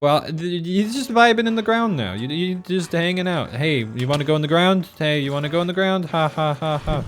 Well, you're just vibing in the ground now. You just hanging out. Hey, you want to go in the ground? Hey, you want to go in the ground? Ha ha ha ha.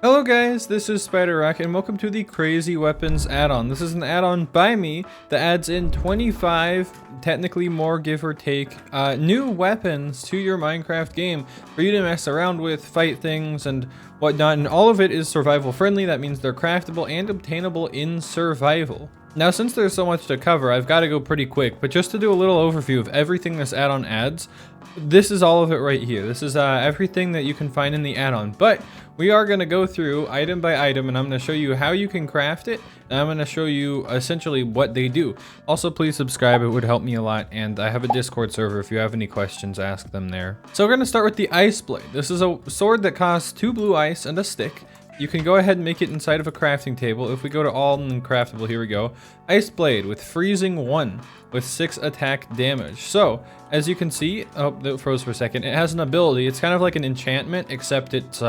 Hello guys, this is Spyderrock and welcome to the Crazy Weapons add-on. This is an add-on by me that adds in 25, technically more give or take, new weapons to your Minecraft game for you to mess around with, fight things and whatnot, and all of it is survival friendly. That means they're craftable and obtainable in survival. Now, since there's so much to cover, I've got to go pretty quick, but just to do a little overview of everything this add-on adds, this is all of it right here. This is everything that you can find in the add-on, but we are going to go through item by item, and I'm going to show you how you can craft it, and I'm going to show you essentially what they do. Also, please subscribe, it would help me a lot, and I have a Discord server. If you have any questions, ask them there. So we're going to start with the Ice Blade. This is a sword that costs 2 blue ice and a stick. You can go ahead and make it inside of a crafting table. If we go to all and craftable, here we go. Ice Blade with freezing 1 with 6 attack damage. So, as you can see, oh, it froze for a second. It has an ability. It's kind of like an enchantment, except it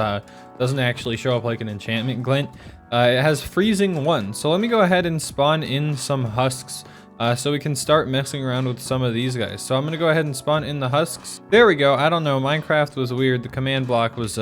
doesn't actually show up like an enchantment glint. It has freezing 1. So let me go ahead and spawn in some husks. So we can start messing around with some of these guys. So I'm going to go ahead and spawn in the husks. There we go. I don't know. Minecraft was weird. The command block was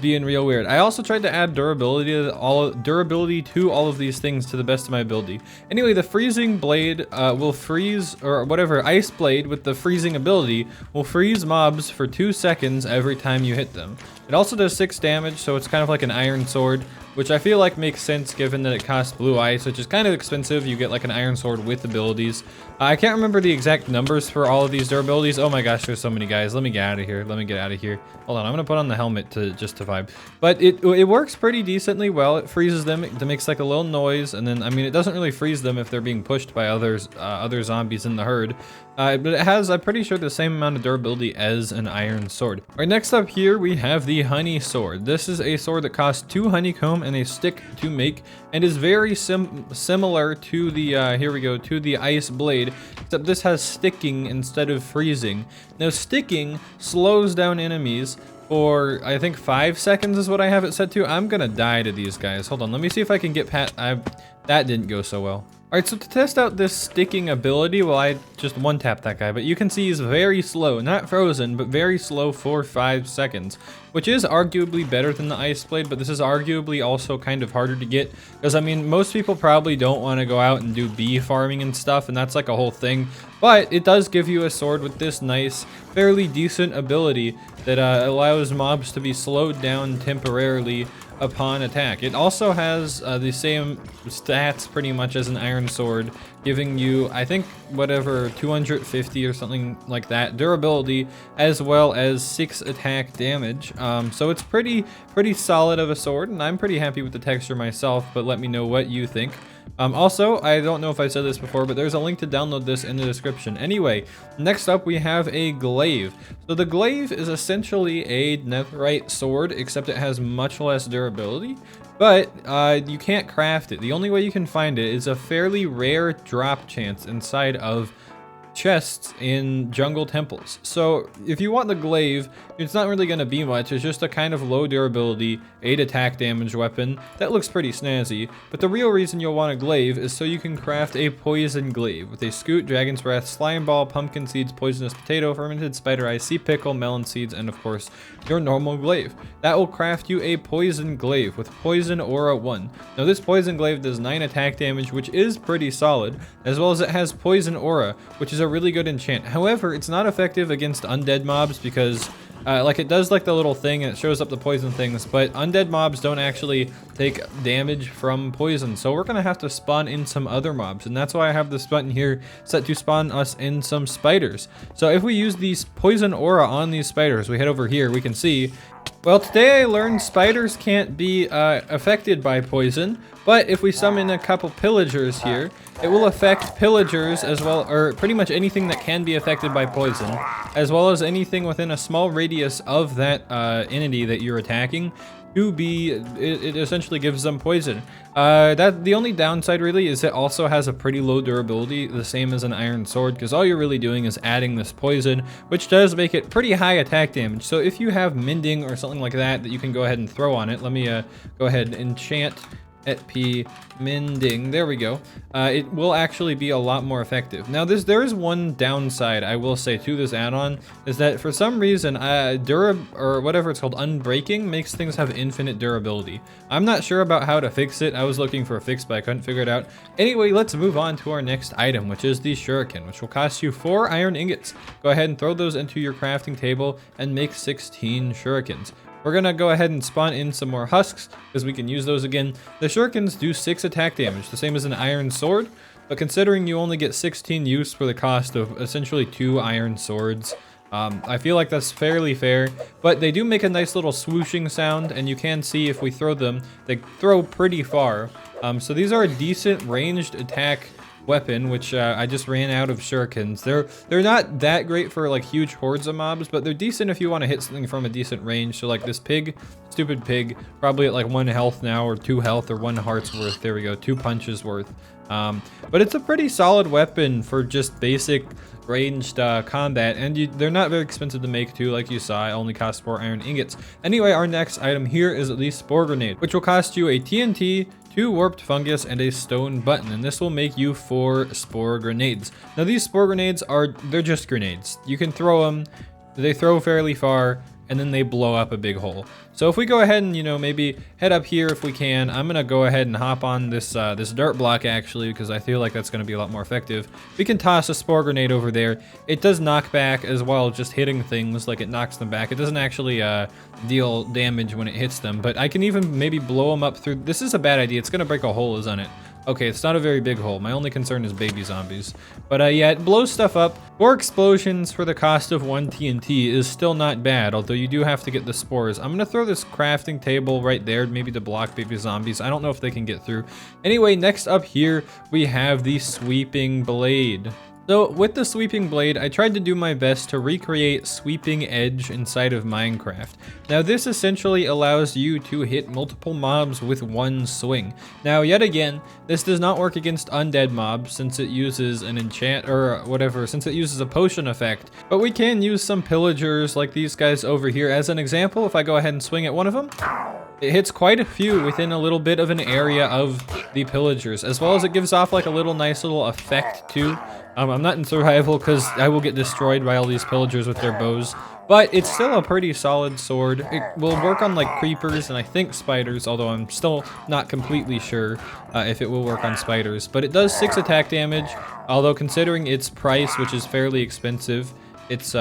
being real weird. I also tried to add durability to all of these things to the best of my ability. Anyway, the freezing blade will freeze, or whatever, ice blade with the freezing ability will freeze mobs for 2 seconds every time you hit them. It also does 6 damage, so it's kind of like an iron sword, which I feel like makes sense given that it costs blue ice, which is kind of expensive. You get like an iron sword with abilities. I can't remember the exact numbers for all of these durabilities. Oh my gosh, there's so many guys. Let me get out of here. Let me get out of here. Hold on, I'm gonna put on the helmet to justify. But it works pretty decently well. It freezes them. It makes like a little noise, and then I mean it doesn't really freeze them if they're being pushed by other zombies in the herd. But it has, I'm pretty sure, the same amount of durability as an iron sword. All right, next up here we have the honey sword. This is a sword that costs 2 honeycomb and a stick to make, and is very similar to the here we go, to the ice blade, except this has sticking instead of freezing. Now sticking slows down enemies for, I think, 5 seconds is what I have it set to. I'm gonna die to these guys. Hold on, let me see if I can get that didn't go so well. Alright, so to test out this sticking ability, well, I just one-tapped that guy, but you can see he's very slow. Not frozen, but very slow for 5 seconds, which is arguably better than the ice blade, but this is arguably also kind of harder to get, because, I mean, most people probably don't want to go out and do bee farming and stuff, and that's like a whole thing, but it does give you a sword with this nice, fairly decent ability that allows mobs to be slowed down temporarily upon attack. It also has the same stats pretty much as an iron sword, giving you, I think, whatever, 250 or something like that durability, as well as 6 attack damage. So it's pretty solid of a sword, and I'm pretty happy with the texture myself, but let me know what you think. Also, I don't know if I said this before, but there's a link to download this in the description. Anyway, next up we have a glaive. So the glaive is essentially a netherite sword, except it has much less durability, but you can't craft it. The only way you can find it is a fairly rare drop chance inside of chests in jungle temples. So if you want the glaive, it's not really going to be much. It's just a kind of low durability 8 attack damage weapon that looks pretty snazzy, but the real reason you'll want a glaive is so you can craft a poison glaive with a scoot, dragon's breath, slime ball, pumpkin seeds, poisonous potato, fermented spider eye, sea pickle, melon seeds, and of course your normal glaive. That will craft you a poison glaive with poison aura 1. Now this poison glaive does 9 attack damage, which is pretty solid, as well as it has poison aura, which is a really good enchant. However, it's not effective against undead mobs because like it does like the little thing and it shows up the poison things, but undead mobs don't actually take damage from poison. So we're gonna have to spawn in some other mobs, and that's why I have this button here set to spawn us in some spiders. So if we use these poison aura on these spiders, we head over here, we can see, well, today I learned spiders can't be affected by poison, but if we summon a couple pillagers here, it will affect pillagers as well, or pretty much anything that can be affected by poison, as well as anything within a small radius of that entity that you're attacking. It essentially gives them poison. That the only downside really is it also has a pretty low durability, the same as an iron sword, because all you're really doing is adding this poison, which does make it pretty high attack damage. So if you have mending or something like that that you can go ahead and throw on it, let me go ahead and enchant HP mending. There we go. It will actually be a lot more effective. Now there is one downside I will say to this add-on, is that for some reason or whatever it's called, unbreaking, makes things have infinite durability. I'm not sure about how to fix it. I was looking for a fix, but I couldn't figure it out. Anyway, let's move on to our next item, which is the Shuriken, which will cost you 4 iron ingots. Go ahead and throw those into your crafting table and make 16 Shurikens. We're gonna go ahead and spawn in some more husks because we can use those again. The Shurikens do 6 attack damage, the same as an iron sword, but considering you only get 16 use for the cost of essentially 2 iron swords, I feel like that's fairly fair, but they do make a nice little swooshing sound, and you can see if we throw them, they throw pretty far. So these are a decent ranged attack weapon, which I just ran out of shurikens. They're not that great for like huge hordes of mobs, but they're decent if you want to hit something from a decent range. So like this pig, stupid pig, probably at like 1 health now, or 2 health, or 1 heart's worth. There we go, 2 punches worth. But it's a pretty solid weapon for just basic ranged combat, and they're not very expensive to make too. Like you saw, it only costs 4 iron ingots. Anyway, our next item here is the Spore Grenade, which will cost you a TNT, 2 warped fungus, and a stone button, and this will make you 4 spore grenades. Now these spore grenades they're just grenades. You can throw them, they throw fairly far, and then they blow up a big hole. So if we go ahead and, you know, maybe head up here if we can, I'm gonna go ahead and hop on this this dirt block actually, because I feel like that's gonna be a lot more effective. We can toss a spore grenade over there. It does knock back as well, just hitting things, like it knocks them back. It doesn't actually deal damage when it hits them, but I can even maybe blow them up through. This is a bad idea. It's gonna break a hole, isn't it? Okay, it's not a very big hole. My only concern is baby zombies. But yeah, it blows stuff up. 4 explosions for the cost of 1 TNT is still not bad, although you do have to get the spores. I'm gonna throw this crafting table right there, maybe to block baby zombies. I don't know if they can get through. Anyway, next up here, we have the sweeping blade. So with the sweeping blade, I tried to do my best to recreate sweeping edge inside of Minecraft. Now this essentially allows you to hit multiple mobs with 1 swing. Now yet again, this does not work against undead mobs since it uses an enchant or whatever, since it uses a potion effect. But we can use some pillagers like these guys over here. As an example, if I go ahead and swing at one of them, it hits quite a few within a little bit of an area of the pillagers, as well as it gives off like a nice little effect too. I'm not in survival because I will get destroyed by all these pillagers with their bows, but it's still a pretty solid sword. It will work on like creepers and I think spiders, although I'm still not completely sure if it will work on spiders. But it does 6 attack damage, although considering its price, which is fairly expensive, it's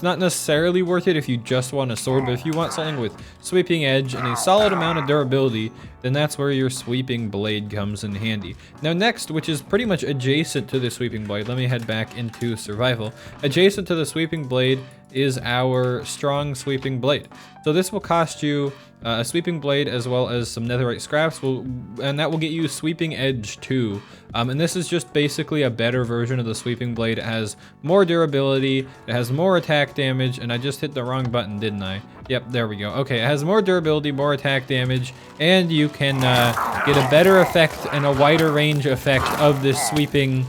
not necessarily worth it if you just want a sword, but if you want something with sweeping edge and a solid amount of durability, then that's where your sweeping blade comes in handy. Now next, which is pretty much adjacent to the sweeping blade, let me head back into survival. Adjacent to the sweeping blade is our strong sweeping blade. So this will cost you a sweeping blade as well as some netherite scraps, and that will get you sweeping edge too. And this is just basically a better version of the sweeping blade. It has more durability, it has more attack damage, and I just hit the wrong button, didn't I? Yep, there we go. Okay, it has more durability, more attack damage, and you can get a better effect and a wider range effect of this sweeping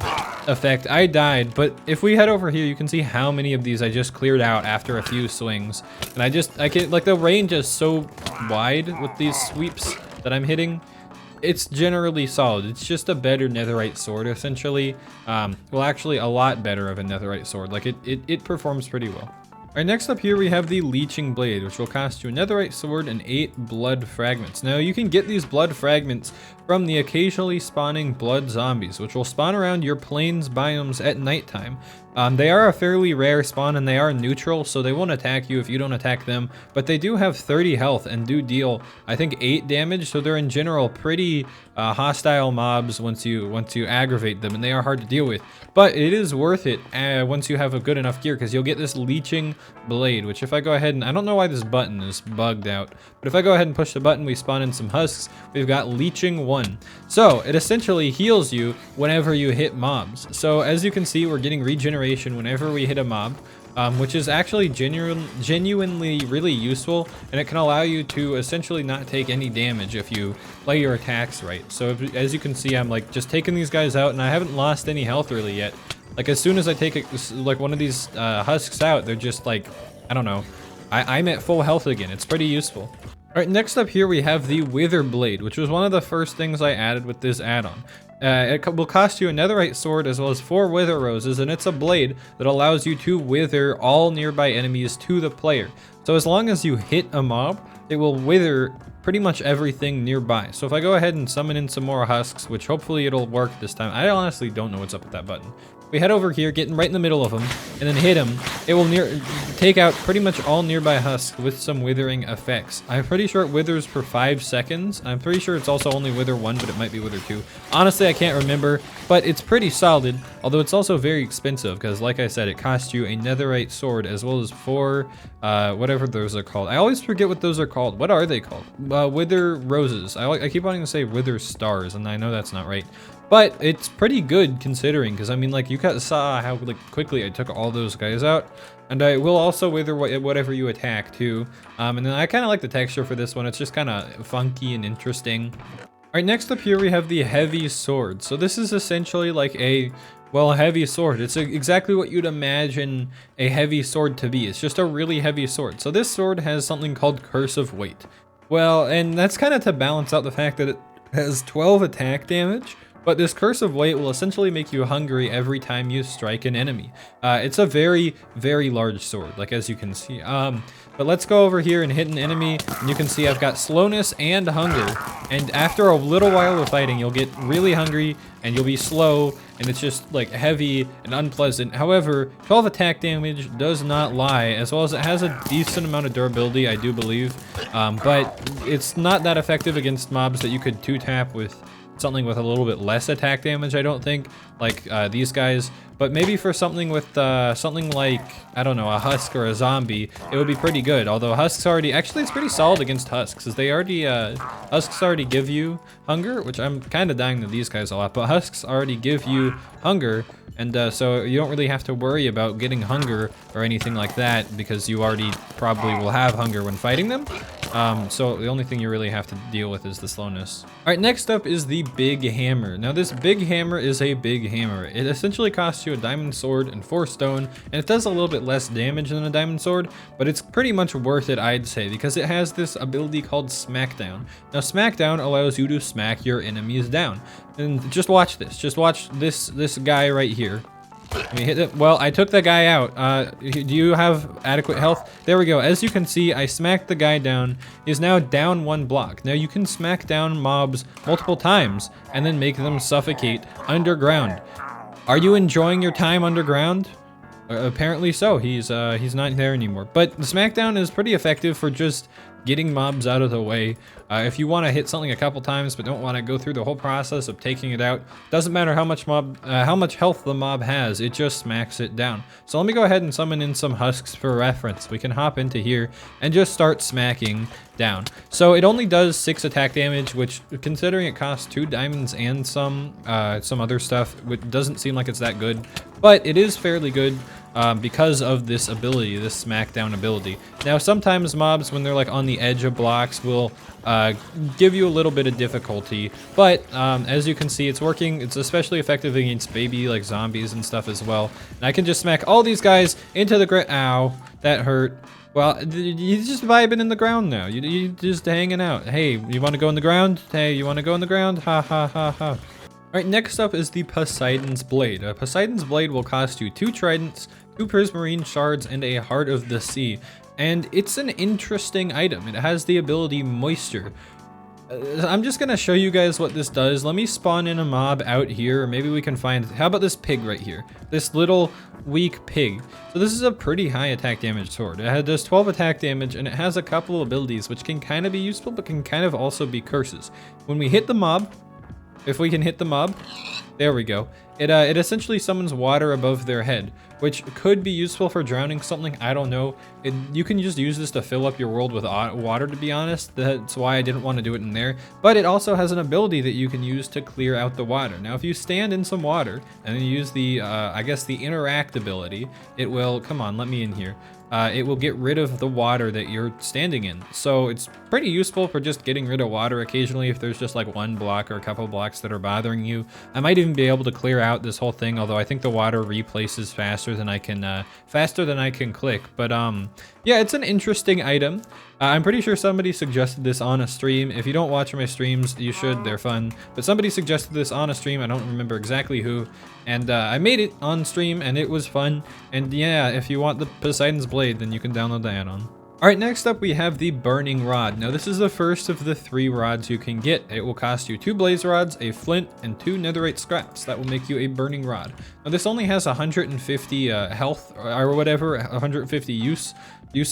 effect. I died, but if we head over here, you can see how many of these I just cleared out after a few swings. And I can, like, the range is so wide with these sweeps that I'm hitting. It's generally solid. It's just a better netherite sword, essentially. Well, actually, a lot better of a netherite sword. Like, it performs pretty well. Alright, next up here we have the Leeching Blade, which will cost you a netherite sword and 8 blood fragments. Now, you can get these blood fragments from the occasionally spawning blood zombies, which will spawn around your plains biomes at nighttime. They are a fairly rare spawn and they are neutral, so they won't attack you if you don't attack them, but they do have 30 health and do deal, I think, 8 damage, so they're in general pretty hostile mobs once you aggravate them, and they are hard to deal with. But it is worth it once you have a good enough gear, because you'll get this Leeching Blade, which if I go ahead and, I don't know why this button is bugged out, but if I go ahead and push the button, we spawn in some husks. We've got Leeching 1. So it essentially heals you whenever you hit mobs. So as you can see, we're getting regeneration whenever we hit a mob, which is actually genuinely really useful, and it can allow you to essentially not take any damage if you play your attacks right. So as you can see, I'm like just taking these guys out, and I haven't lost any health really yet. Like as soon as I take like one of these husks out, they're just like, I don't know, I'm at full health again. It's pretty useful. All right, next up here we have the Wither Blade, which was one of the first things I added with this add-on. It will cost you a netherite sword as well as 4 wither roses, and it's a blade that allows you to wither all nearby enemies to the player. So as long as you hit a mob, it will wither pretty much everything nearby. So if I go ahead and summon in some more husks, which hopefully it'll work this time. I honestly don't know what's up with that button. We head over here, getting right in the middle of them, and then hit him. It will take out pretty much all nearby husks with some withering effects. I'm pretty sure it withers for 5 seconds. I'm pretty sure it's also only wither 1, but it might be wither 2. Honestly, I can't remember, but it's pretty solid, although it's also very expensive, because like I said, it costs you a netherite sword as well as 4, whatever those are called. I always forget what those are called. What are they called? Wither roses. I keep wanting to say wither stars, and I know that's not right. But it's pretty good considering, because I mean, like, you guys saw how like quickly I took all those guys out, and I will also wither whatever you attack too. And then I kind of like the texture for this one. It's just kind of funky and interesting. All right, next up here we have the heavy sword. So this is essentially like a heavy sword. It's exactly what you'd imagine a heavy sword to be. It's just a really heavy sword. So this sword has something called Curse of Weight. Well, and that's kind of to balance out the fact that it has 12 attack damage. But this Curse of Weight will essentially make you hungry every time you strike an enemy. It's a very, very large sword, like as you can see. But let's go over here and hit an enemy. And you can see I've got slowness and hunger. And after a little while of fighting, you'll get really hungry and you'll be slow. And it's just like heavy and unpleasant. However, 12 attack damage does not lie, as well as it has a decent amount of durability, I do believe. But it's not that effective against mobs that you could 2-tap with something with a little bit less attack damage, I don't think, like these guys. But maybe for something with something like, I don't know, a husk or a zombie, it would be pretty good. Although husks already, actually it's pretty solid against husks, as they already, husks already give you hunger, which I'm kind of dying to these guys a lot, but husks already give you hunger, and so you don't really have to worry about getting hunger or anything like that, because you already probably will have hunger when fighting them. So the only thing you really have to deal with is the slowness. All right, next up is the big hammer. Now this big hammer is a big hammer. It essentially costs you a diamond sword and 4 stone, and it does a little bit less damage than a diamond sword, but it's pretty much worth it, I'd say, because it has this ability called Smackdown. Now Smackdown allows you to smack your enemies down. And just watch this. Just watch this guy right here. Let me hit it. Well, I took the guy out. Do you have adequate health? There we go. As you can see, I smacked the guy down. He's now down 1 block. Now you can smack down mobs multiple times and then make them suffocate underground. Are you enjoying your time underground? Apparently so. He's not there anymore. But the smackdown is pretty effective for just getting mobs out of the way. If you want to hit something a couple times but don't want to go through the whole process of taking it out, doesn't matter how much health the mob has, it just smacks it down. So let me go ahead and summon in some husks for reference. We can hop into here and just start smacking down. So it only does 6 attack damage, which, considering it costs 2 diamonds and some other stuff, it doesn't seem like it's that good, but it is fairly good. Because of this ability, this smackdown ability. Now, sometimes mobs, when they're like on the edge of blocks, will give you a little bit of difficulty, but as you can see, it's working. It's especially effective against baby like zombies and stuff as well. And I can just smack all these guys into the ground. Ow, that hurt. Well, you're just vibing in the ground now. You're just hanging out. Hey, you want to go in the ground? Hey, you want to go in the ground? Ha ha ha ha. All right, next up is the Poseidons Blade. A Poseidons Blade will cost you 2 tridents, 2 prismarine shards, and a Heart of the Sea. And it's an interesting item. It has the ability Moisture. I'm just gonna show you guys what this does. Let me spawn in a mob out here, or maybe we can find, how about this pig right here? This little weak pig. So this is a pretty high attack damage sword. It does 12 attack damage, and it has a couple of abilities which can kind of be useful, but can kind of also be curses. When we hit the mob, if we can hit the mob, there we go. It essentially summons water above their head, which could be useful for drowning something, I don't know. You can just use this to fill up your world with water, to be honest. That's why I didn't want to do it in there. But it also has an ability that you can use to clear out the water. Now, if you stand in some water and then use the, I guess the interact ability, it will, come on, let me in here. It will get rid of the water that you're standing in. So it's pretty useful for just getting rid of water occasionally if there's just like 1 block or a couple blocks that are bothering you. I might even be able to clear out this whole thing, although I think the water replaces faster than I can click. But yeah, it's an interesting item. I'm pretty sure somebody suggested this on a stream. If you don't watch my streams, you should. They're fun. But somebody suggested this on a stream. I don't remember exactly who. And I made it on stream, and it was fun. And yeah, if you want the Poseidon's Blade, then you can download the add-on. Alright, next up we have the Burning Rod. Now this is the first of the 3 rods you can get. It will cost you 2 blaze rods, a flint, and 2 netherite scraps. That will make you a Burning Rod. Now this only has 150 health or whatever, 150 use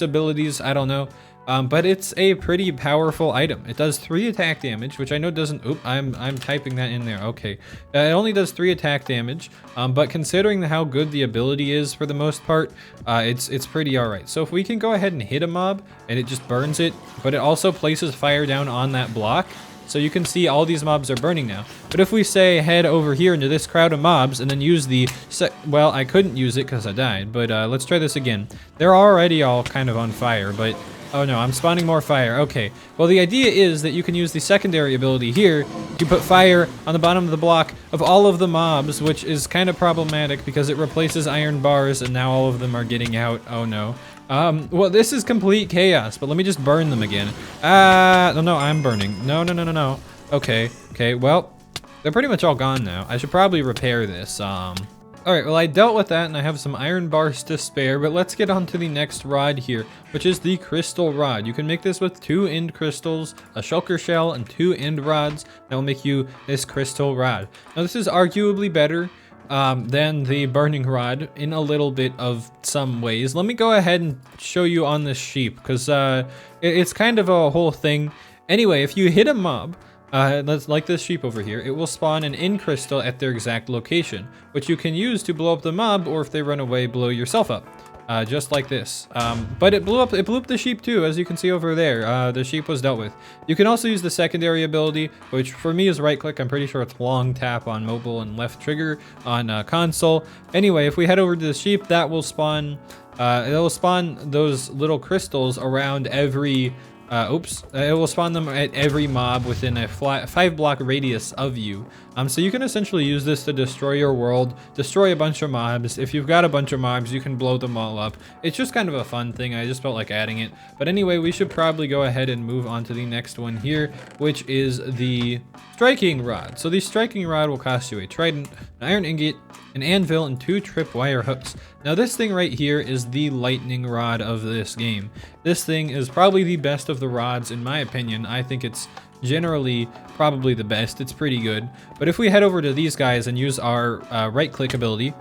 abilities, I don't know. But it's a pretty powerful item. It does 3 attack damage, which I know doesn't, oop, I'm typing that in there, okay. It only does 3 attack damage, but considering how good the ability is for the most part, it's pretty alright. So if we can go ahead and hit a mob, and it just burns it, but it also places fire down on that block, so you can see all these mobs are burning now. But if we say head over here into this crowd of mobs and then use the, well, I couldn't use it because I died, but let's try this again. They're already all kind of on fire, but oh no, I'm spawning more fire. Okay. Well, the idea is that you can use the secondary ability here to put fire on the bottom of the block of all of the mobs, which is kind of problematic because it replaces iron bars and now all of them are getting out. Oh no. Well, this is complete chaos, but let me just burn them again. No, I'm burning. No. Okay, well, they're pretty much all gone now. I should probably repair this. Alright, well, I dealt with that and I have some iron bars to spare, but let's get on to the next rod here, which is the crystal rod. You can make this with 2 end crystals, a shulker shell, and 2 end rods. That will make you this crystal rod. Now, this is arguably better than the burning rod in a little bit of some ways. Let me go ahead and show you on this sheep, because it's kind of a whole thing. Anyway, if you hit a mob, like this sheep over here, it will spawn an end crystal at their exact location, which you can use to blow up the mob, or if they run away, blow yourself up. Just like this. But it blew up the sheep too, as you can see over there. The sheep was dealt with. You can also use the secondary ability, which for me is right click. I'm pretty sure it's long tap on mobile and left trigger on console. Anyway, if we head over to the sheep, that will spawn, it'll spawn those little crystals around every it will spawn them at every mob within a 5-block radius of you. So you can essentially use this to destroy your world, destroy a bunch of mobs. If you've got a bunch of mobs, you can blow them all up. It's just kind of a fun thing. I just felt like adding it. But anyway, we should probably go ahead and move on to the next one here, which is the striking rod. So the striking rod will cost you a trident, an iron ingot, an anvil, and 2 tripwire hooks. Now this thing right here is the lightning rod of this game. This thing is probably the best of the rods in my opinion. I think it's generally probably the best. It's pretty good. But if we head over to these guys and use our right click ability,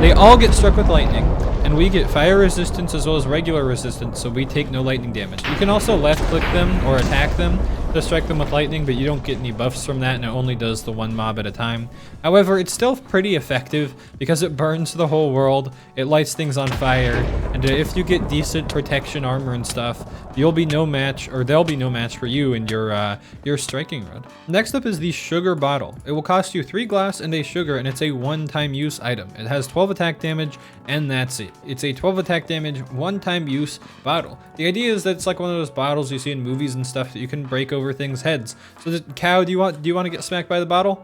they all get struck with lightning, and we get fire resistance as well as regular resistance, so we take no lightning damage. You can also left click them or attack them to strike them with lightning, but you don't get any buffs from that, and it only does the 1 mob at a time. However, it's still pretty effective because it burns the whole world, it lights things on fire, and if you get decent protection armor and stuff, you'll be no match, or there'll be no match for you and your striking rod. Next up is the sugar bottle. It will cost you 3 glass and a sugar, and it's a one-time use item. It has 12 attack damage, and that's it. It's a 12 attack damage, one-time use bottle. The idea is that it's like one of those bottles you see in movies and stuff that you can break over things' heads. So the cow, do you want to get smacked by the bottle?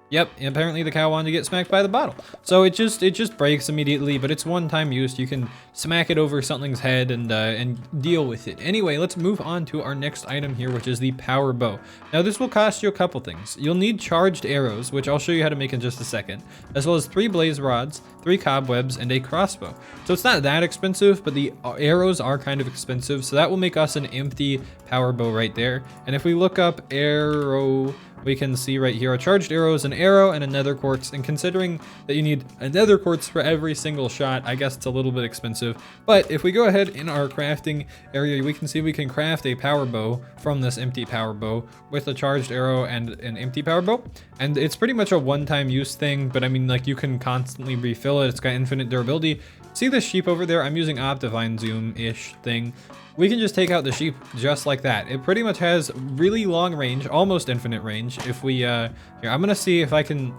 Yep, apparently the cow wanted to get smacked by the bottle. So it just breaks immediately, but it's one-time use. You can smack it over something's head and deal with it. Anyway, let's move on to our next item here, which is the power bow. Now this will cost you a couple things. You'll need charged arrows, which I'll show you how to make in just a second, as well as 3 blaze rods, 3 cobwebs, and a crossbow. So it's not that expensive, but the arrows are kind of expensive, so that will make us an empty power bow right there. And if we look up arrow, we can see right here a charged arrow is an arrow and a nether quartz, and considering that you need a nether quartz for every single shot, I guess it's a little bit expensive. But if we go ahead in our crafting area, we can see we can craft a power bow from this empty power bow with a charged arrow and an empty power bow, and it's pretty much a one-time use thing, but I mean, like, you can constantly refill it. It's got infinite durability. See this sheep over there? I'm using Optifine zoom-ish thing. We can just take out the sheep just like that. It pretty much has really long range, almost infinite range. If we, here, I'm gonna see if I can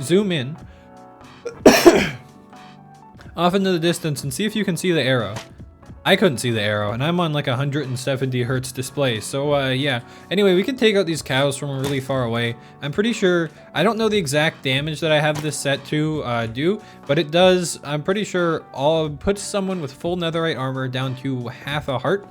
zoom in off into the distance and see if you can see the arrow. I couldn't see the arrow, and I'm on like 170 hertz display, so yeah. Anyway, we can take out these cows from really far away. I'm pretty sure, I don't know the exact damage that I have this set to do, but it does, I'm pretty sure, puts someone with full netherite armor down to half a heart.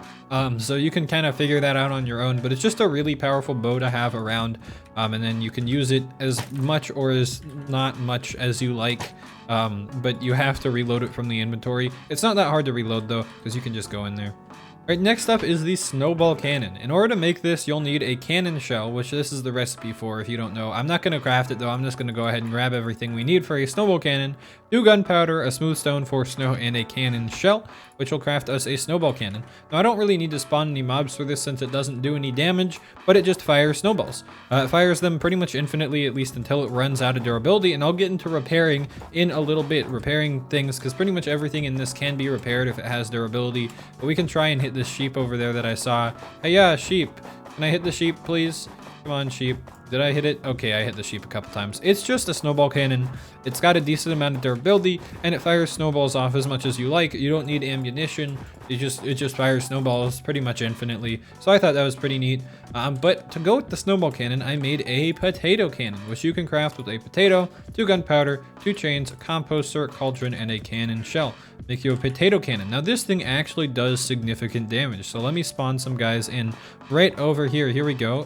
So you can kind of figure that out on your own, but it's just a really powerful bow to have around, and then you can use it as much or as not much as you like. But you have to reload it from the inventory. It's not that hard to reload though, because you can just go in there. Alright, next up is the Snowball cannon. In order to make this, you'll need a cannon shell, which this is the recipe for if you don't know. I'm not going to craft it though, I'm just going to go ahead and grab everything we need for a snowball cannon, 2 gunpowder, a smooth stone for snow, and a cannon shell, which will craft us a snowball cannon. Now I don't really need to spawn any mobs for this since it doesn't do any damage, but it just fires snowballs. It fires them pretty much infinitely, at least until it runs out of durability, and I'll get into repairing in a little bit, repairing things, because pretty much everything in this can be repaired if it has durability, but we can try and hit this sheep over there that I saw. Hey, yeah, sheep. Can I hit the sheep, please? Come on, sheep. Did I hit it? Okay, I hit the sheep a couple times. It's just a snowball cannon. It's got a decent amount of durability, and it fires snowballs off as much as you like. You don't need ammunition. It just fires snowballs pretty much infinitely. So I thought that was pretty neat. But to go with the snowball cannon, I made a potato cannon, which you can craft with a potato, 2 gunpowder, 2 chains, a composter, cauldron, and a cannon shell. Make you a potato cannon. Now this thing actually does significant damage. So let me spawn some guys in right over here. Here we go.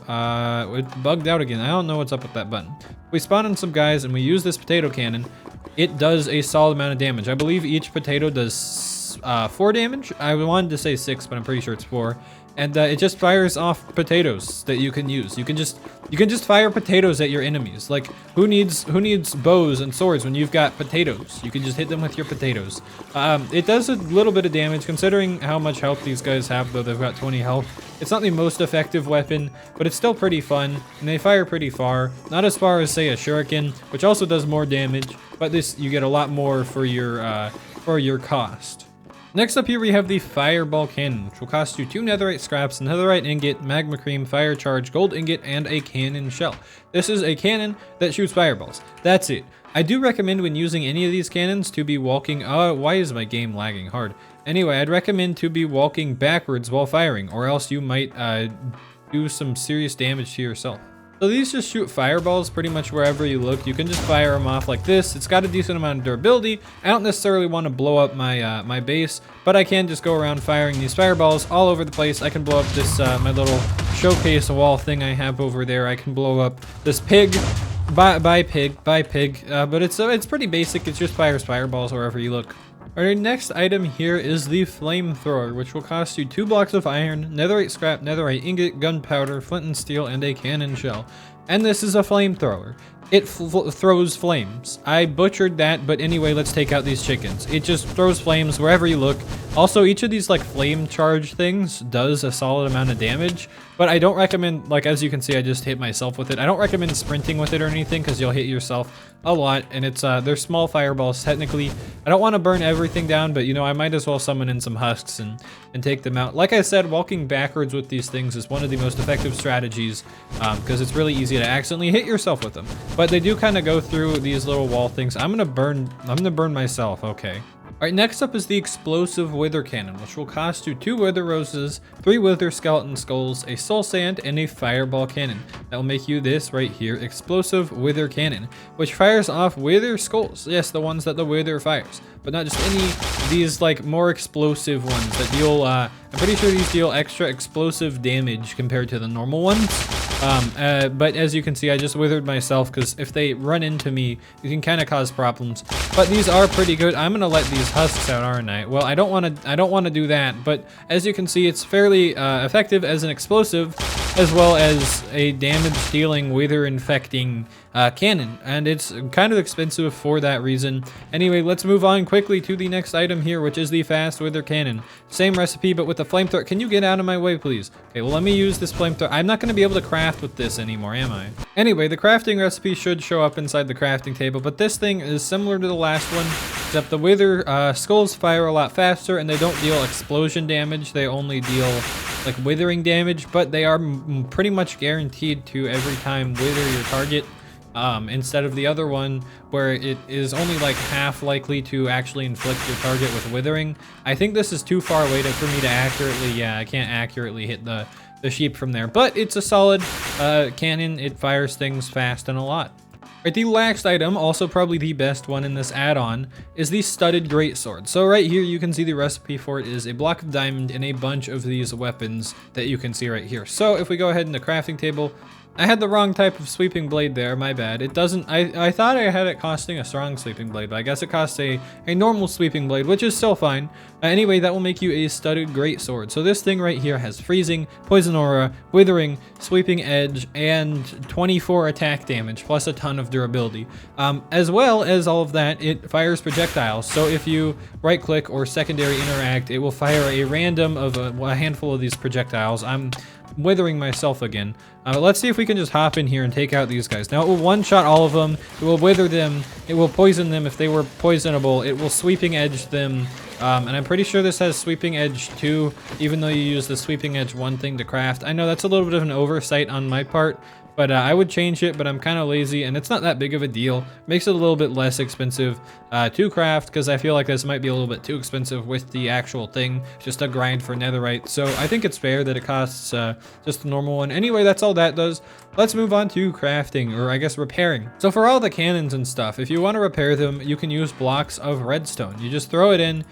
It bugged out again. I don't know what's up with that button. We spawn in some guys and we use this potato cannon. It does a solid amount of damage. I believe each potato does 4 damage. I wanted to say 6, but I'm pretty sure it's 4. And it just fires off potatoes that you can use. You can just fire potatoes at your enemies. Like who needs bows and swords when you've got potatoes? You can just hit them with your potatoes. It does a little bit of damage considering how much health these guys have, though they've got 20 health. It's not the most effective weapon, but it's still pretty fun, and they fire pretty far. Not as far as say a Shuriken, which also does more damage, but this you get a lot more for your cost. Next up here we have the Fireball Cannon, which will cost you 2 netherite scraps, netherite ingot, magma cream, fire charge, gold ingot, and a cannon shell. This is a cannon that shoots fireballs. That's it. I do recommend when using any of these cannons to be walking, why is my game lagging hard? Anyway, I'd recommend to be walking backwards while firing, or else you might do some serious damage to yourself. So these just shoot fireballs pretty much wherever you look. You can just fire them off like this. It's got a decent amount of durability. I don't necessarily want to blow up my my base, but I can just go around firing these fireballs all over the place. I can blow up this my little showcase wall thing I have over there. I can blow up this pig. Bye pig, but it's pretty basic. It just fires fireballs wherever you look. Our next item here is the Flamethrower, which will cost you 2 blocks of iron, netherite scrap, netherite ingot, gunpowder, flint and steel, and a cannon shell. And this is a flamethrower. It throws flames. I butchered that, but anyway, let's take out these chickens. It just throws flames wherever you look. Also, each of these like flame charge things does a solid amount of damage, but I don't recommend, like as you can see, I just hit myself with it. I don't recommend sprinting with it or anything because you'll hit yourself a lot, and it's they're small fireballs technically. I don't want to burn everything down, but you know, I might as well summon in some husks and take them out. Like I said, walking backwards with these things is one of the most effective strategies because it's really easy to accidentally hit yourself with them. But they do kind of go through these little wall things. I'm gonna burn myself. Okay. All right, next up is the Explosive Wither Cannon, which will cost you 2 Wither Roses, 3 Wither Skeleton Skulls, a Soul Sand, and a Fireball Cannon. That will make you this right here, Explosive Wither Cannon, which fires off Wither Skulls. Yes, the ones that the Wither fires, but not just any of these like more explosive ones that deal, I'm pretty sure these deal extra explosive damage compared to the normal ones. But as you can see, I just withered myself because if they run into me, it can kind of cause problems. But these are pretty good. I'm gonna let these husks out, aren't I? Well, I don't want to do that. But as you can see, it's fairly effective as an explosive, as well as a damage-dealing, wither-infecting cannon, and it's kind of expensive for that reason. Anyway, let's move on quickly to the next item here, which is the Fast Wither Cannon. Same recipe, but with a flamethrower. Can you get out of my way, please? Okay, well, let me use this flamethrower. I'm not going to be able to craft with this anymore, am I? Anyway, the crafting recipe should show up inside the crafting table, but this thing is similar to the last one, except the Wither skulls fire a lot faster, and they don't deal explosion damage. They only deal like withering damage, but they are pretty much guaranteed to every time wither your target. instead of the other one where it is only like half likely to actually inflict your target with withering. I think this is too far away for me to accurately, yeah, I can't accurately hit the sheep from there, but it's a solid cannon. It fires things fast and a lot. Right, the last item, also probably the best one in this add-on, is the studded greatsword. So right here you can see the recipe for it is a block of diamond and a bunch of these weapons that you can see right here. So if we go ahead in the crafting table, I had the wrong type of sweeping blade there, my bad. It doesn't, I thought I had it costing a strong sweeping blade, but I guess it costs a normal sweeping blade, which is still fine. Anyway, that will make you a studded greatsword. So this thing right here has freezing, poison aura, withering, sweeping edge, and 24 attack damage, plus a ton of durability. As well as all of that, it fires projectiles. So if you right click or secondary interact, it will fire a random of a handful of these projectiles. I'm withering myself again. Let's see if we can just hop in here and take out these guys. Now it will one-shot all of them, it will wither them, it will poison them if they were poisonable, it will sweeping edge them, and I'm pretty sure this has sweeping edge too, even though you use the sweeping edge one thing to craft. I know that's a little bit of an oversight on my part, but I would change it, but I'm kind of lazy, and it's not that big of a deal. Makes it a little bit less expensive to craft, because I feel like this might be a little bit too expensive with the actual thing, just a grind for netherite. So I think it's fair that it costs just a normal one. Anyway, that's all that does. Let's move on to crafting, or I guess repairing. So for all the cannons and stuff, if you want to repair them, you can use blocks of redstone. You just throw it in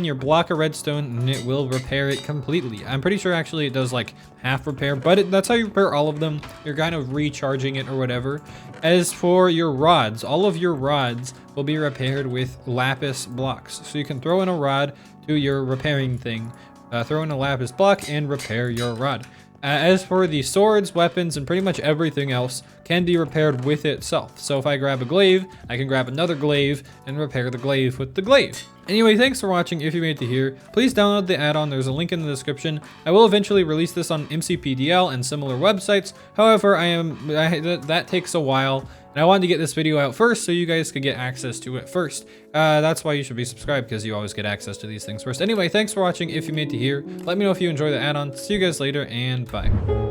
your block of redstone, and it will repair it completely. I'm pretty sure actually it does like half repair, but that's how you repair all of them. You're kind of recharging it or whatever. As for your rods, all of your rods will be repaired with lapis blocks. So you can throw in a rod to your repairing thing, throw in a lapis block and repair your rod. As for the swords, weapons, and pretty much everything else can be repaired with itself. So if I grab a glaive, I can grab another glaive and repair the glaive with the glaive. Anyway, thanks for watching. If you made it to here, please download the add-on. There's a link in the description. I will eventually release this on MCPDL and similar websites. However, that takes a while, and I wanted to get this video out first so you guys could get access to it first. That's why you should be subscribed, because you always get access to these things first. Anyway, thanks for watching. If you made it to here, let me know if you enjoy the add-on. See you guys later, and bye.